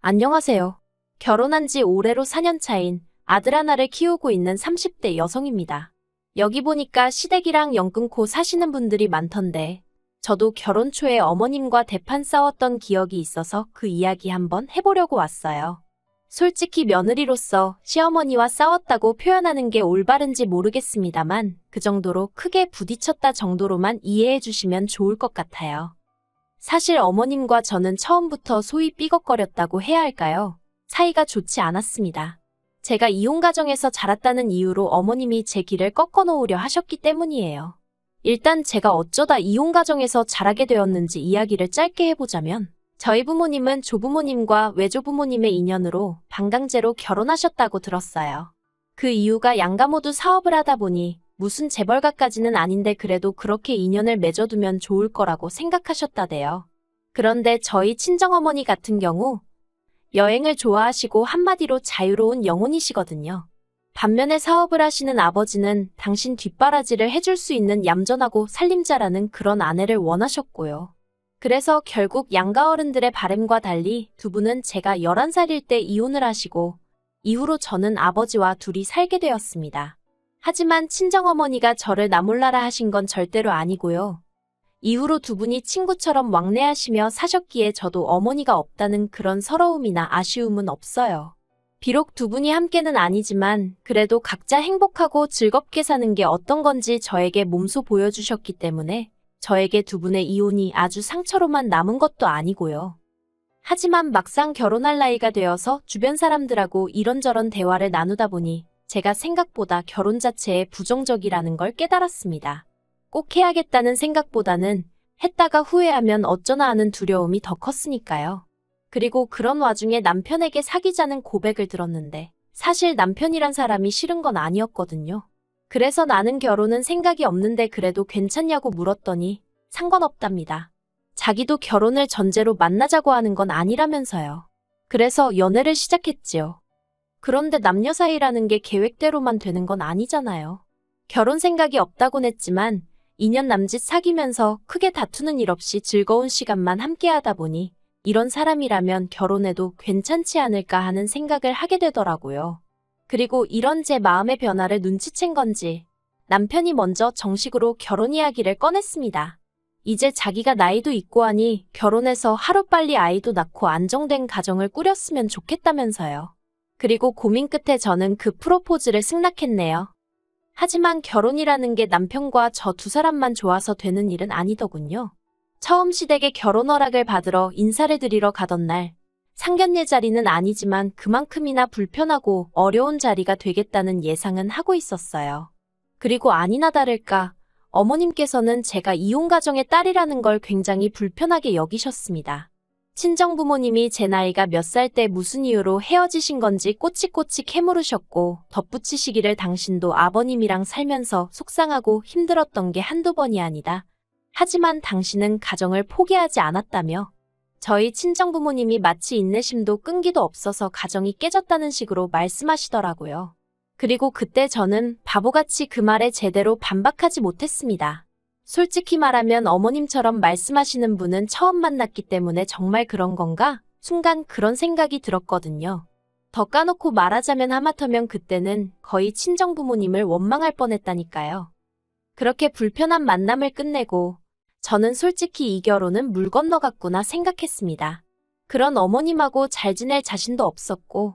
안녕하세요. 결혼한 지 올해로 4년 차인 아들 하나를 키우고 있는 30대 여성입니다. 여기 보니까 시댁이랑 연 끊고 사시는 분들이 많던데 저도 결혼 초에 어머님과 대판 싸웠던 기억이 있어서 그 이야기 한번 해보려고 왔어요. 솔직히 며느리로서 시어머니와 싸웠다고 표현하는 게 올바른지 모르겠습니다만 그 정도로 크게 부딪혔다 정도로만 이해해 주시면 좋을 것 같아요. 사실 어머님과 저는 처음부터 소위 삐걱거렸다고 해야 할까요? 사이가 좋지 않았습니다. 제가 이혼 가정에서 자랐다는 이유로 어머님이 제 길을 꺾어 놓으려 하셨기 때문이에요. 일단 제가 어쩌다 이혼 가정에서 자라게 되었는지 이야기를 짧게 해보자면 저희 부모님은 조부모님과 외조부모님의 인연으로 반강제로 결혼하셨다고 들었어요. 그 이유가 양가 모두 사업을 하다 보니 무슨 재벌가까지는 아닌데 그래도 그렇게 인연을 맺어두면 좋을 거라고 생각하셨다대요. 그런데 저희 친정어머니 같은 경우 여행을 좋아하시고 한마디로 자유로운 영혼이시거든요. 반면에 사업을 하시는 아버지는 당신 뒷바라지를 해줄 수 있는 얌전하고 살림자라는 그런 아내를 원하셨고요. 그래서 결국 양가 어른들의 바람과 달리 두 분은 제가 11살일 때 이혼을 하시고 이후로 저는 아버지와 둘이 살게 되었습니다. 하지만 친정어머니가 저를 나몰라라 하신 건 절대로 아니고요. 이후로 두 분이 친구처럼 왕래하시며 사셨기에 저도 어머니가 없다는 그런 서러움이나 아쉬움은 없어요. 비록 두 분이 함께는 아니지만 그래도 각자 행복하고 즐겁게 사는 게 어떤 건지 저에게 몸소 보여주셨기 때문에 저에게 두 분의 이혼이 아주 상처로만 남은 것도 아니고요. 하지만 막상 결혼할 나이가 되어서 주변 사람들하고 이런저런 대화를 나누다 보니 제가 생각보다 결혼 자체에 부정적이라는 걸 깨달았습니다. 꼭 해야겠다는 생각보다는 했다가 후회하면 어쩌나 하는 두려움이 더 컸으니까요. 그리고 그런 와중에 남편에게 사귀자는 고백을 들었는데 사실 남편이란 사람이 싫은 건 아니었거든요. 그래서 나는 결혼은 생각이 없는데 그래도 괜찮냐고 물었더니 상관없답니다. 자기도 결혼을 전제로 만나자고 하는 건 아니라면서요. 그래서 연애를 시작했지요. 그런데 남녀 사이라는 게 계획대로만 되는 건 아니잖아요. 결혼 생각이 없다곤 했지만 2년 남짓 사귀면서 크게 다투는 일 없이 즐거운 시간만 함께 하다 보니 이런 사람이라면 결혼해도 괜찮지 않을까 하는 생각을 하게 되더라고요. 그리고 이런 제 마음의 변화를 눈치챈 건지 남편이 먼저 정식으로 결혼 이야기를 꺼냈습니다. 이제 자기가 나이도 있고 하니 결혼해서 하루빨리 아이도 낳고 안정된 가정을 꾸렸으면 좋겠다면서요. 그리고 고민 끝에 저는 그 프로포즈를 승낙했네요. 하지만 결혼이라는 게 남편과 저 두 사람만 좋아서 되는 일은 아니더군요. 처음 시댁에 결혼 허락을 받으러 인사를 드리러 가던 날, 상견례 자리는 아니지만 그만큼이나 불편하고 어려운 자리가 되겠다는 예상은 하고 있었어요. 그리고 아니나 다를까 어머님께서는 제가 이혼 가정의 딸이라는 걸 굉장히 불편하게 여기셨습니다. 친정부모님이 제 나이가 몇 살 때 무슨 이유로 헤어지신 건지 꼬치꼬치 캐물으셨고 덧붙이시기를 당신도 아버님이랑 살면서 속상하고 힘들었던 게 한두 번이 아니다. 하지만 당신은 가정을 포기하지 않았다며 저희 친정부모님이 마치 인내심도 끈기도 없어서 가정이 깨졌다는 식으로 말씀하시더라고요. 그리고 그때 저는 바보같이 그 말에 제대로 반박하지 못했습니다. 솔직히 말하면 어머님처럼 말씀하시는 분은 처음 만났기 때문에 정말 그런 건가? 순간 그런 생각이 들었거든요. 더 까놓고 말하자면 하마터면 그때는 거의 친정부모님을 원망할 뻔했다니까요. 그렇게 불편한 만남을 끝내고 저는 솔직히 이 결혼은 물 건너갔구나 생각했습니다. 그런 어머님하고 잘 지낼 자신도 없었고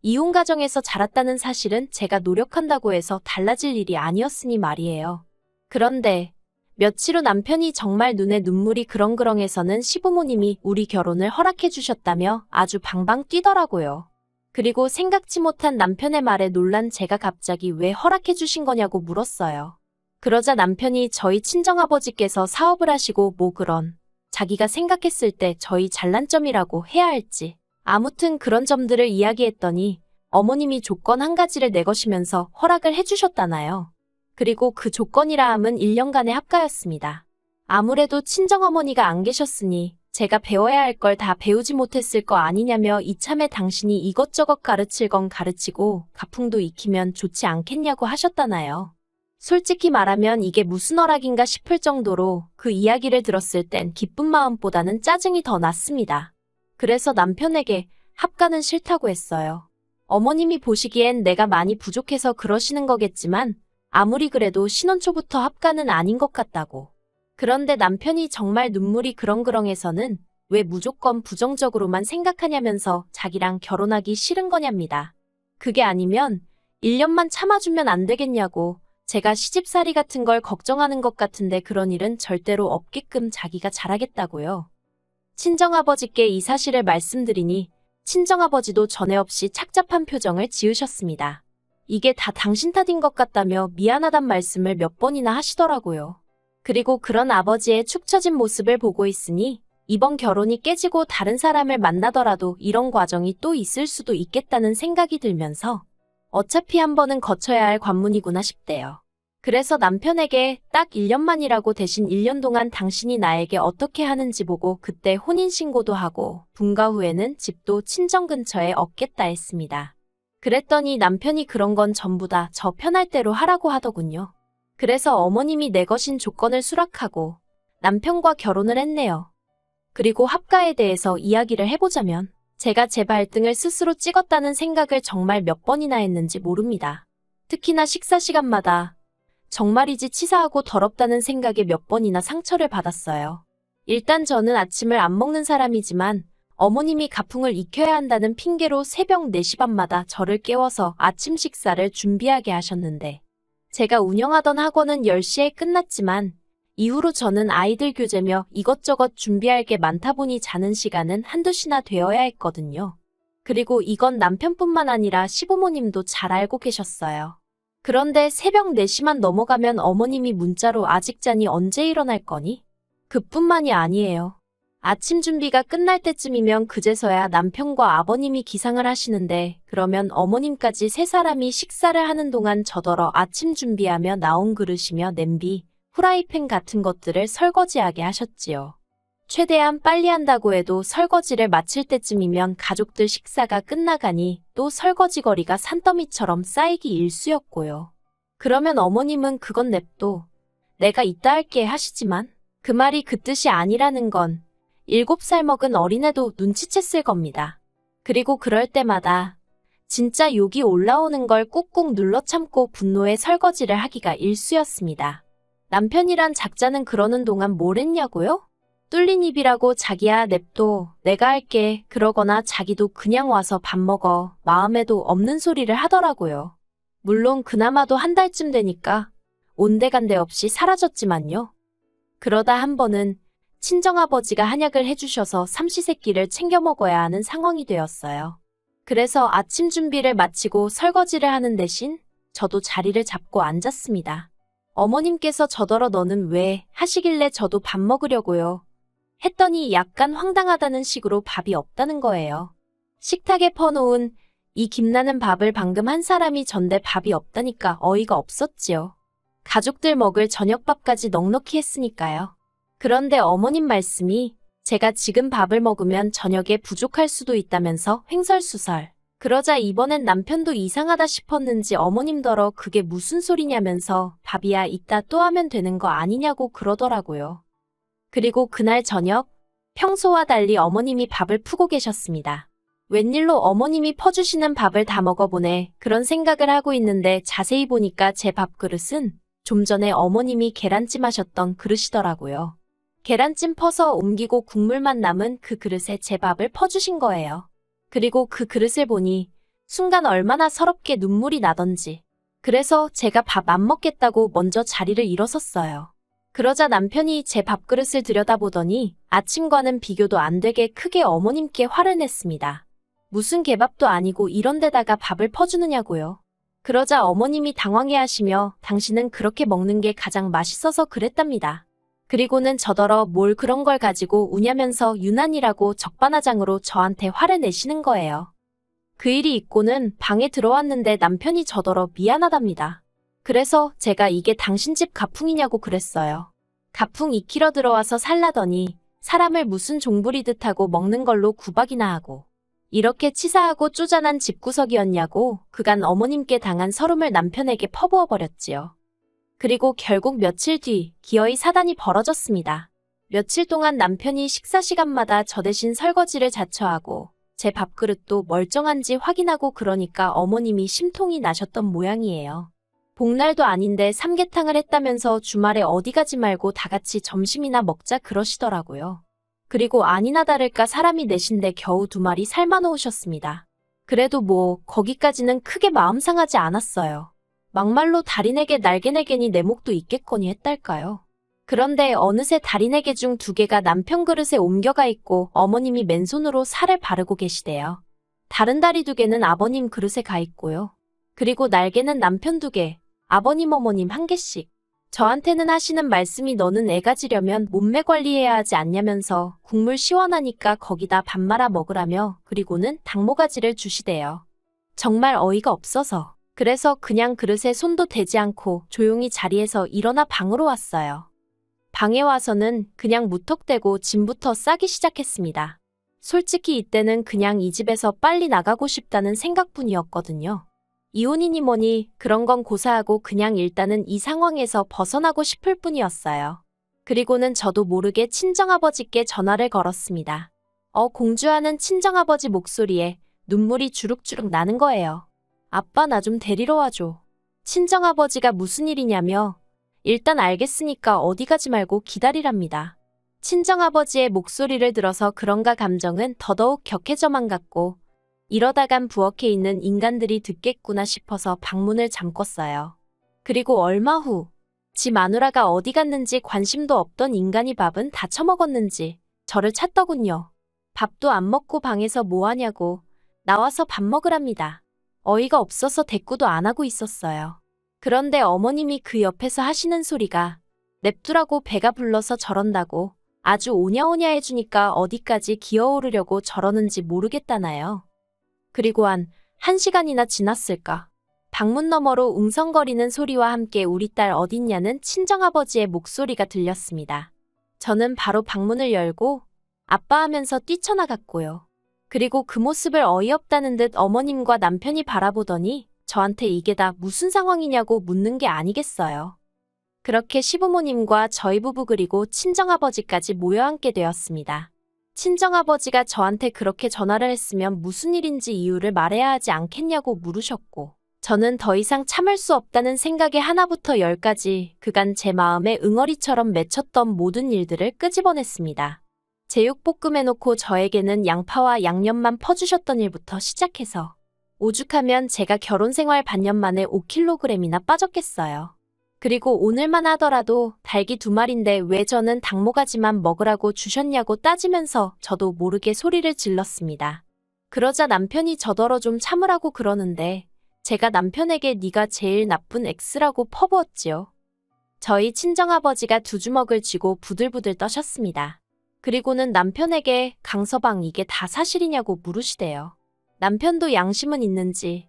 이혼 가정에서 자랐다는 사실은 제가 노력한다고 해서 달라질 일이 아니었으니 말이에요. 그런데 며칠 후 남편이 정말 눈에 눈물이 그렁그렁해서는 시부모님이 우리 결혼을 허락해 주셨다며 아주 방방 뛰더라고요. 그리고 생각지 못한 남편의 말에 놀란 제가 갑자기 왜 허락해 주신 거냐고 물었어요. 그러자 남편이 저희 친정아버지께서 사업을 하시고 뭐 그런 자기가 생각했을 때 저희 잘난 점이라고 해야 할지 아무튼 그런 점들을 이야기했더니 어머님이 조건 한 가지를 내거시면서 허락을 해주셨다나요. 그리고 그 조건이라 함은 1년간의 합가였습니다. 아무래도 친정어머니가 안 계셨으니 제가 배워야 할 걸 다 배우지 못했을 거 아니냐며 이참에 당신이 이것저것 가르칠 건 가르치고 가풍도 익히면 좋지 않겠냐고 하셨다나요. 솔직히 말하면 이게 무슨 허락인가 싶을 정도로 그 이야기를 들었을 땐 기쁜 마음보다는 짜증이 더 났습니다. 그래서 남편에게 합가는 싫다고 했어요. 어머님이 보시기엔 내가 많이 부족해서 그러시는 거겠지만 아무리 그래도 신혼 초부터 합가는 아닌 것 같다고. 그런데 남편이 정말 눈물이 그렁그렁해서는 왜 무조건 부정적으로만 생각하냐면서 자기랑 결혼하기 싫은 거냐입니다. 그게 아니면 1년만 참아주면 안 되겠냐고. 제가 시집살이 같은 걸 걱정하는 것 같은데 그런 일은 절대로 없게끔 자기가 잘하겠다고요. 친정아버지께 이 사실을 말씀드리니 친정아버지도 전에 없이 착잡한 표정을 지으셨습니다. 이게 다 당신 탓인 것 같다며 미안하단 말씀을 몇 번이나 하시더라고요. 그리고 그런 아버지의 축 처진 모습을 보고 있으니 이번 결혼이 깨지고 다른 사람을 만나더라도 이런 과정이 또 있을 수도 있겠다는 생각이 들면서 어차피 한 번은 거쳐야 할 관문이구나 싶대요. 그래서 남편에게 딱 1년만이라고 대신 1년 동안 당신이 나에게 어떻게 하는지 보고 그때 혼인신고도 하고 분가 후에는 집도 친정 근처에 얻겠다 했습니다. 그랬더니 남편이 그런 건 전부 다 저 편할 대로 하라고 하더군요. 그래서 어머님이 내거신 조건을 수락하고 남편과 결혼을 했네요. 그리고 합가에 대해서 이야기를 해보자면 제가 제 발등을 스스로 찍었다는 생각을 정말 몇 번이나 했는지 모릅니다. 특히나 식사 시간마다 정말이지 치사하고 더럽다는 생각에 몇 번이나 상처를 받았어요. 일단 저는 아침을 안 먹는 사람이지만 어머님이 가풍을 익혀야 한다는 핑계로 새벽 4시 반마다 저를 깨워서 아침 식사를 준비하게 하셨는데 제가 운영하던 학원은 10시에 끝났지만 이후로 저는 아이들 교재며 이것저것 준비할 게 많다 보니 자는 시간은 한두 시나 되어야 했거든요. 그리고 이건 남편뿐만 아니라 시부모님도 잘 알고 계셨어요. 그런데 새벽 4시만 넘어가면 어머님이 문자로 아직 자니 언제 일어날 거니? 그뿐만이 아니에요. 아침 준비가 끝날 때쯤이면 그제서야 남편과 아버님이 기상을 하시는데 그러면 어머님까지 세 사람이 식사를 하는 동안 저더러 아침 준비하며 나온 그릇이며 냄비, 후라이팬 같은 것들을 설거지하게 하셨지요. 최대한 빨리 한다고 해도 설거지를 마칠 때쯤이면 가족들 식사가 끝나가니 또 설거지거리가 산더미처럼 쌓이기 일쑤였고요. 그러면 어머님은 그건 냅둬. 내가 이따 할게 하시지만 그 말이 그 뜻이 아니라는 건 7살 먹은 어린애도 눈치챘을 겁니다. 그리고 그럴 때마다 진짜 욕이 올라오는 걸 꾹꾹 눌러 참고 분노에 설거지를 하기가 일쑤였습니다. 남편이란 작자는 그러는 동안 뭘 했냐고요? 뚫린 입이라고 자기야 냅둬 내가 할게 그러거나 자기도 그냥 와서 밥 먹어 마음에도 없는 소리를 하더라고요. 물론 그나마도 한 달쯤 되니까 온데간데 없이 사라졌지만요. 그러다 한 번은 친정아버지가 한약을 해주셔서 삼시세끼를 챙겨 먹어야 하는 상황이 되었어요. 그래서 아침 준비를 마치고 설거지를 하는 대신 저도 자리를 잡고 앉았습니다. 어머님께서 저더러 너는 왜 하시길래 저도 밥 먹으려고요. 했더니 약간 황당하다는 식으로 밥이 없다는 거예요. 식탁에 퍼놓은 이 김나는 밥을 방금 한 사람이 전데 밥이 없다니까 어이가 없었지요. 가족들 먹을 저녁밥까지 넉넉히 했으니까요. 그런데 어머님 말씀이 제가 지금 밥을 먹으면 저녁에 부족할 수도 있다면서 횡설수설. 그러자 이번엔 남편도 이상하다 싶었는지 어머님더러 그게 무슨 소리냐면서 밥이야 이따 또 하면 되는 거 아니냐고 그러더라고요. 그리고 그날 저녁 평소와 달리 어머님이 밥을 푸고 계셨습니다. 웬일로 어머님이 퍼주시는 밥을 다 먹어보네 그런 생각을 하고 있는데 자세히 보니까 제 밥그릇은 좀 전에 어머님이 계란찜 하셨던 그릇이더라고요. 계란찜 퍼서 옮기고 국물만 남은 그 그릇에 제 밥을 퍼주신 거예요. 그리고 그 그릇을 보니 순간 얼마나 서럽게 눈물이 나던지. 그래서 제가 밥 안 먹겠다고 먼저 자리를 일어섰어요. 그러자 남편이 제 밥그릇을 들여다보더니 아침과는 비교도 안 되게 크게 어머님께 화를 냈습니다. 무슨 개밥도 아니고 이런 데다가 밥을 퍼주느냐고요. 그러자 어머님이 당황해하시며 당신은 그렇게 먹는 게 가장 맛있어서 그랬답니다. 그리고는 저더러 뭘 그런 걸 가지고 우냐면서 유난이라고 적반하장으로 저한테 화를 내시는 거예요. 그 일이 있고는 방에 들어왔는데 남편이 저더러 미안하답니다. 그래서 제가 이게 당신 집 가풍이냐고 그랬어요. 가풍 익히러 들어와서 살라더니 사람을 무슨 종부리듯 하고 먹는 걸로 구박이나 하고 이렇게 치사하고 쪼잔한 집구석이었냐고 그간 어머님께 당한 서름을 남편에게 퍼부어버렸지요. 그리고 결국 며칠 뒤 기어이 사단이 벌어졌습니다. 며칠 동안 남편이 식사 시간마다 저 대신 설거지를 자처하고 제 밥그릇도 멀쩡한지 확인하고 그러니까 어머님이 심통이 나셨던 모양이에요. 복날도 아닌데 삼계탕을 했다면서 주말에 어디 가지 말고 다 같이 점심이나 먹자 그러시더라고요. 그리고 아니나 다를까 사람이 넷인데 겨우 2마리 삶아 놓으셨습니다. 그래도 뭐 거기까지는 크게 마음 상하지 않았어요. 막말로 다리 4개 날개 4개니 내 목도 있겠거니 했달까요. 그런데 어느새 다리 4개 중 2개가 남편 그릇에 옮겨가 있고 어머님이 맨손으로 살을 바르고 계시대요. 다른 다리 2개는 아버님 그릇에 가 있고요. 그리고 날개는 남편 2개, 아버님 어머님 1개씩. 저한테는 하시는 말씀이 너는 애 가지려면 몸매 관리해야 하지 않냐면서 국물 시원하니까 거기다 밥 말아 먹으라며 그리고는 닭모가지를 주시대요. 정말 어이가 없어서. 그래서 그냥 그릇에 손도 대지 않고 조용히 자리에서 일어나 방으로 왔어요. 방에 와서는 그냥 무턱대고 짐부터 싸기 시작했습니다. 솔직히 이때는 그냥 이 집에서 빨리 나가고 싶다는 생각뿐이었거든요. 이혼이니 뭐니 그런 건 고사하고 그냥 일단은 이 상황에서 벗어나고 싶을 뿐이었어요. 그리고는 저도 모르게 친정아버지께 전화를 걸었습니다. 공주하는 친정아버지 목소리에 눈물이 주룩주룩 나는 거예요. 아빠 나 좀 데리러 와줘. 친정아버지가 무슨 일이냐며 일단 알겠으니까 어디 가지 말고 기다리랍니다. 친정아버지의 목소리를 들어서 그런가 감정은 더더욱 격해져만 갔고 이러다간 부엌에 있는 인간들이 듣겠구나 싶어서 방문을 잠궜어요. 그리고 얼마 후 지 마누라가 어디 갔는지 관심도 없던 인간이 밥은 다 처먹었는지 저를 찾더군요. 밥도 안 먹고 방에서 뭐 하냐고 나와서 밥 먹으랍니다. 어이가 없어서 대꾸도 안 하고 있었어요. 그런데 어머님이 그 옆에서 하시는 소리가 냅두라고 배가 불러서 저런다고 아주 오냐오냐 해주니까 어디까지 기어오르려고 저러는지 모르겠다나요. 그리고 한 1시간이나 지났을까. 방문 너머로 웅성거리는 소리와 함께 우리 딸 어딨냐는 친정아버지의 목소리가 들렸습니다. 저는 바로 방문을 열고 아빠 하면서 뛰쳐나갔고요. 그리고 그 모습을 어이없다는 듯 어머님과 남편이 바라보더니 저한테 이게 다 무슨 상황이냐고 묻는 게 아니겠어요. 그렇게 시부모님과 저희 부부 그리고 친정아버지까지 모여앉게 되었습니다. 친정아버지가 저한테 그렇게 전화를 했으면 무슨 일인지 이유를 말해야 하지 않겠냐고 물으셨고 저는 더 이상 참을 수 없다는 생각에 하나부터 10까지 그간 제 마음에 응어리처럼 맺혔던 모든 일들을 끄집어냈습니다. 제육볶음 해놓고 저에게는 양파와 양념만 퍼주셨던 일부터 시작해서 오죽하면 제가 결혼생활 반년 만에 5kg이나 빠졌겠어요. 그리고 오늘만 하더라도 닭이 2마리인데 왜 저는 닭모가지만 먹으라고 주셨냐고 따지면서 저도 모르게 소리를 질렀습니다. 그러자 남편이 저더러 좀 참으라고 그러는데 제가 남편에게 네가 제일 나쁜 X라고 퍼부었지요. 저희 친정아버지가 2주먹을 쥐고 부들부들 떠셨습니다. 그리고는 남편에게 강서방 이게 다 사실이냐고 물으시대요. 남편도 양심은 있는지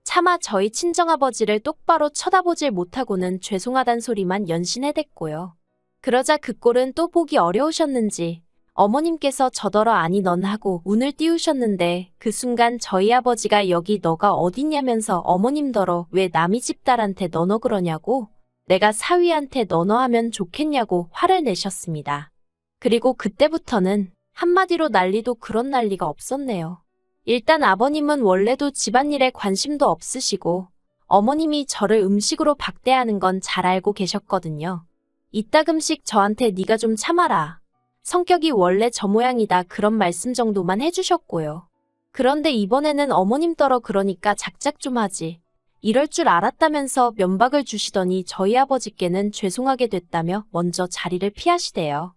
차마 저희 친정아버지를 똑바로 쳐다보질 못하고는 죄송하단 소리만 연신해댔고요. 그러자 그 꼴은 또 보기 어려우셨는지 어머님께서 저더러 아니 넌 하고 운을 띄우셨는데 그 순간 저희 아버지가 여기 너가 어딨냐면서 어머님더러 왜 남이 집 딸한테 너너 그러냐고 내가 사위한테 너너 하면 좋겠냐고 화를 내셨습니다. 그리고 그때부터는 한마디로 난리도 그런 난리가 없었네요. 일단 아버님은 원래도 집안일에 관심도 없으시고 어머님이 저를 음식으로 박대하는 건 잘 알고 계셨거든요. 이따금씩 저한테 네가 좀 참아라. 성격이 원래 저 모양이다 그런 말씀 정도만 해주셨고요. 그런데 이번에는 어머님더러 그러니까 작작 좀 하지. 이럴 줄 알았다면서 면박을 주시더니 저희 아버지께는 죄송하게 됐다며 먼저 자리를 피하시대요.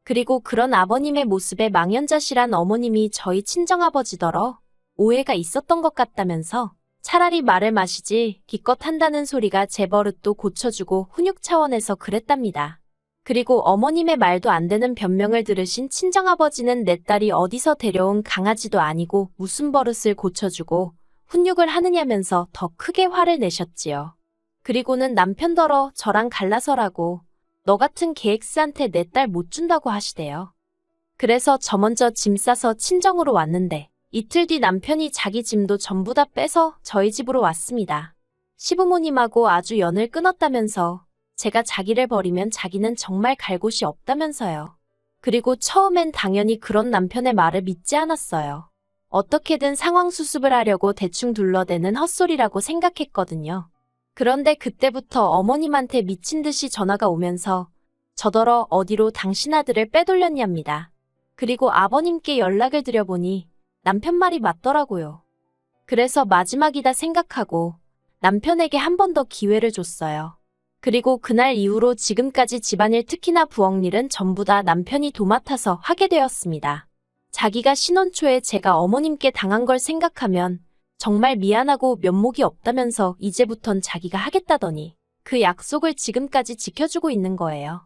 그리고 그런 아버님의 모습에 망연자실한 어머님이 저희 친정아버지더러 오해가 있었던 것 같다면서 차라리 말을 마시지 기껏 한다는 소리가 제 버릇도 고쳐주고 훈육 차원에서 그랬답니다. 그리고 어머님의 말도 안 되는 변명을 들으신 친정아버지는 내 딸이 어디서 데려온 강아지도 아니고 무슨 버릇을 고쳐주고 훈육을 하느냐면서 더 크게 화를 내셨지요. 그리고는 남편더러 저랑 갈라서라고 너 같은 개엑스한테 내 딸 못 준다고 하시대요. 그래서 저 먼저 짐 싸서 친정으로 왔는데 이틀 뒤 남편이 자기 짐도 전부 다 빼서 저희 집으로 왔습니다. 시부모님하고 아주 연을 끊었다면서 제가 자기를 버리면 자기는 정말 갈 곳이 없다면서요. 그리고 처음엔 당연히 그런 남편의 말을 믿지 않았어요. 어떻게든 상황 수습을 하려고 대충 둘러대는 헛소리라고 생각했거든요. 그런데 그때부터 어머님한테 미친 듯이 전화가 오면서 저더러 어디로 당신 아들을 빼돌렸냐입니다. 그리고 아버님께 연락을 드려보니 남편 말이 맞더라고요. 그래서 마지막이다 생각하고 남편에게 한 번 더 기회를 줬어요. 그리고 그날 이후로 지금까지 집안일 특히나 부엌일은 전부 다 남편이 도맡아서 하게 되었습니다. 자기가 신혼 초에 제가 어머님께 당한 걸 생각하면 정말 미안하고 면목이 없다면서 이제부턴 자기가 하겠다더니 그 약속을 지금까지 지켜주고 있는 거예요.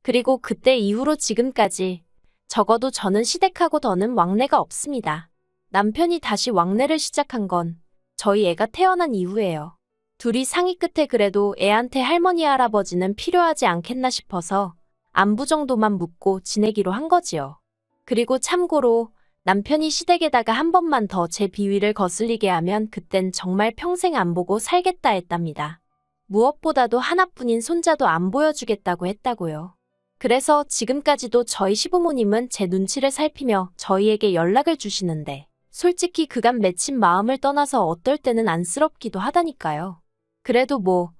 그리고 그때 이후로 지금까지 적어도 저는 시댁하고 더는 왕래가 없습니다. 남편이 다시 왕래를 시작한 건 저희 애가 태어난 이후예요. 둘이 상의 끝에 그래도 애한테 할머니 할아버지는 필요하지 않겠나 싶어서 안부 정도만 묻고 지내기로 한 거지요. 그리고 참고로 남편이 시댁에다가 한 번만 더 제 비위를 거슬리게 하면 그땐 정말 평생 안 보고 살겠다 했답니다. 무엇보다도 하나뿐인 손자도 안 보여주겠다고 했다고요. 그래서 지금까지도 저희 시부모님은 제 눈치를 살피며 저희에게 연락을 주시는데 솔직히 그간 맺힌 마음을 떠나서 어떨 때는 안쓰럽기도 하다니까요. 그래도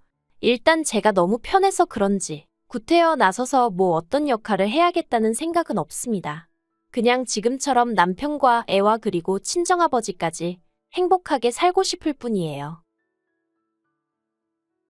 일단 제가 너무 편해서 그런지 구태여 나서서 어떤 역할을 해야겠다는 생각은 없습니다. 그냥 지금처럼 남편과 애와 그리고 친정아버지까지 행복하게 살고 싶을 뿐이에요.